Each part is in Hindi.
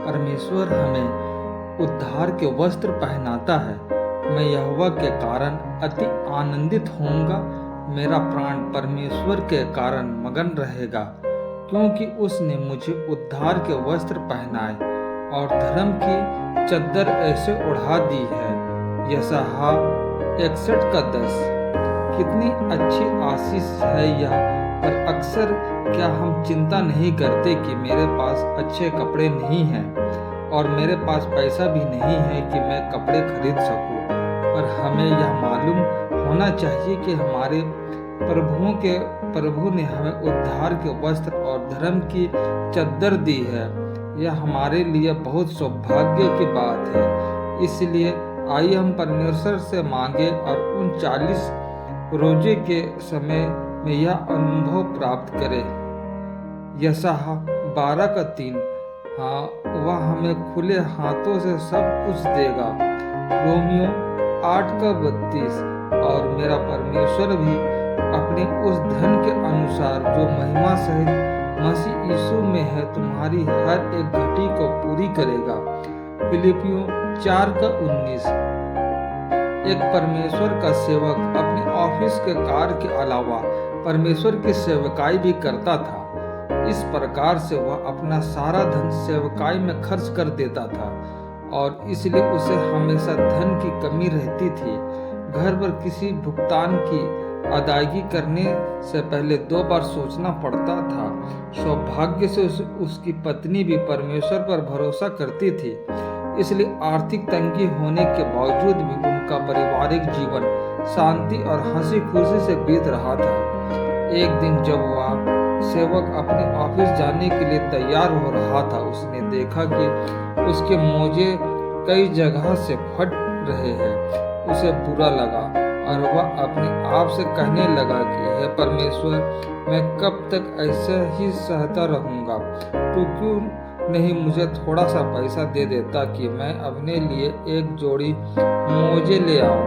परमेश्वर हमें उद्धार के वस्त्र पहनाता है, मैं यहोवा के कारण अति आनंदित होऊंगा। मेरा प्राण परमेश्वर के कारण मगन रहेगा, क्योंकि उसने मुझे उद्धार के वस्त्र पहनाए और धर्म की चद्दर ऐसे उड़ा दी है। यशायाह 61:10। कितनी अच्छी आशीष है यह। पर अक्सर क्या हम चिंता नहीं करते कि मेरे पास अच्छे कपड़े नहीं हैं और मेरे पास पैसा भी नहीं है कि मैं कपड़े खरीद सकूं। पर हमें यह मालूम होना चाहिए कि हमारे प्रभु ने हमें उद्धार के वस्त्र और धर्म की चद्दर दी है। यह हमारे लिए बहुत सौभाग्य की बात है। इसलिए आइए हम परमेश्वर से मांगे और उन 40 रोजे के समय में यह अनुभव प्राप्त करें। यशायाह 12:3। हाँ, वह हमें खुले हाथों से सब कुछ देगा। रोमियो 8:32। और मेरा परमेश्वर भी अपने उस धन के अनुसार जो महिमा सहित मसीह यीशु में है तुम्हारी हर एक घटी को पूरी करेगा। फिलिपियों 4:19। एक परमेश्वर का सेवक अपने ऑफिस के कार्य के अलावा परमेश्वर की सेवकाई भी करता था। इस प्रकार से वह अपना सारा धन सेवकाई में खर्च कर देता था और इसलिए उसे हमेशा धन की कमी रहती थी। घर पर किसी भुगतान की अदायगी करने से पहले 2 बार सोचना पड़ता था। सौभाग्य से उसकी पत्नी भी परमेश्वर पर भरोसा करती थी, इसलिए आर्थिक तंगी होने के बावजूद भी उनका पारिवारिक जीवन शांति और हंसी खुशी से बीत रहा था। एक दिन जब वह सेवक अपने ऑफिस जाने के लिए तैयार हो रहा था, उसने देखा कि उसके मोजे कई जगह से फट रहे हैं। उसे बुरा लगा और वह अपने आप से कहने लगा कि हे परमेश्वर, मैं कब तक ऐसे ही सहता रहूंगा? तू क्यों नहीं मुझे थोड़ा सा पैसा दे देता कि मैं अपने लिए एक जोड़ी मोजे ले आऊं?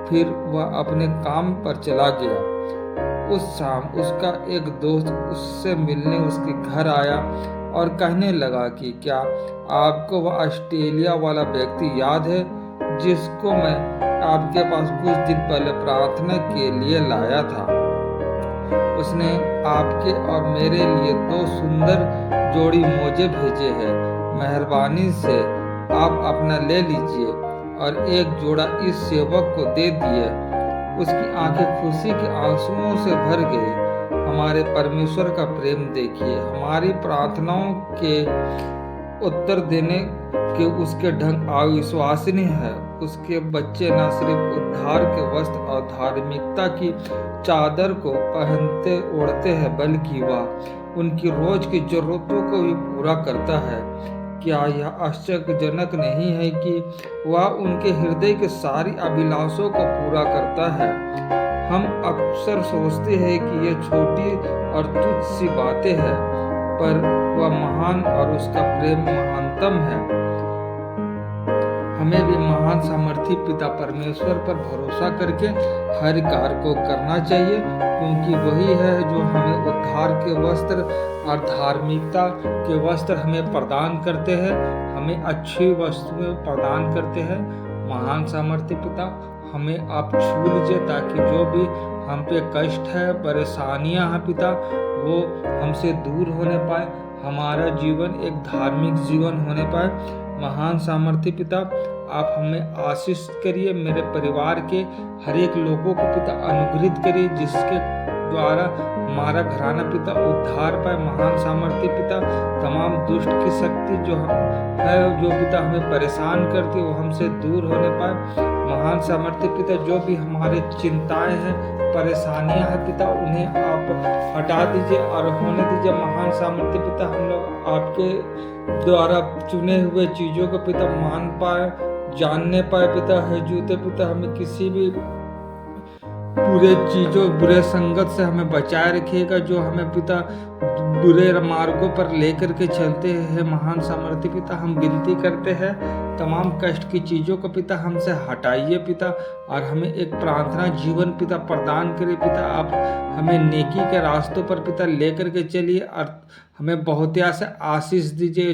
फिर वह अपने काम पर चला गया। उस शाम उसका एक दोस्त उससे मिलने उसके घर आया और कहने लगा कि क्या आपको वह ऑस्ट्रेलिया वाला व्यक्ति याद है जिसको मैं आपके पास कुछ दिन पहले प्रार्थना के लिए लाया था? उसने आपके और मेरे लिए 2 सुंदर जोड़ी मोजे भेजे हैं। मेहरबानी से आप अपना ले लीजिए और एक जोड़ा इस सेवक को दे दिए। उसकी आंखें खुशी के आंसुओं से भर गई। हमारे परमेश्वर का प्रेम देखिए। हमारी प्रार्थनाओं के उत्तर देने के उसके ढंग अविश्वसनीय है। उसके बच्चे न सिर्फ उद्धार के वस्त्र और धार्मिकता की चादर को पहनते ओढ़ते हैं, बल्कि वह उनकी रोज की जरूरतों को भी पूरा करता है। क्या यह आश्चर्यजनक नहीं है कि वह उनके हृदय के सारी अभिलाषों को पूरा करता है? हम अक्सर सोचते हैं कि ये छोटी और तुच्छ सी बातें हैं, पर वह महान और उसका प्रेम महानतम है। हमें भी महान सामर्थी पिता परमेश्वर पर भरोसा करके हर कार्य को करना चाहिए, क्योंकि वही है जो हमें उद्धार के वस्त्र और धार्मिकता के वस्त्र हमें प्रदान करते हैं, हमें अच्छी वस्तुएं प्रदान करते हैं। महान सामर्थी पिता, हमें आप छू लीजिए ताकि जो भी हम पे कष्ट है, परेशानियां हैं पिता, वो हमसे दूर होने पाए, हमारा जीवन एक धार्मिक जीवन होने पाए। महान सामर्थी पिता, आप हमें आशीष करिए। मेरे परिवार के हर एक लोगों को पिता अनुग्रहित करिए, जिसके द्वारा हमारा घराना पिता उद्धार पाए। महान सामर्थी पिता, तमाम दुष्ट की शक्ति जो है, जो पिता हमें परेशान करती है, वो हमसे दूर होने पाए। महान सामर्थी पिता, जो भी हमारे चिंताएं हैं, परेशानियां हैं पिता, उन्हें आप हटा दीजिए और होने दीजिए। महान सामर्थी पिता, हम लोग आपके द्वारा चुने हुए चीजों को पिता मान पाए, जानने पाए पिता है जूते पिता, हमें किसी भी बुरे चीजों, बुरे संगत से हमें बचाए रखिएगा, जो हमें पिता बुरे मार्गों पर लेकर के चलते हैं। महान सामर्थी पिता, हम विनती करते हैं, तमाम कष्ट की चीजों को पिता हमसे हटाइए पिता, और हमें एक प्रार्थना जीवन पिता प्रदान करिए पिता। आप हमें नेकी के रास्तों पर पिता लेकर के चलिए और हमें बहुत से आशीष दीजिए।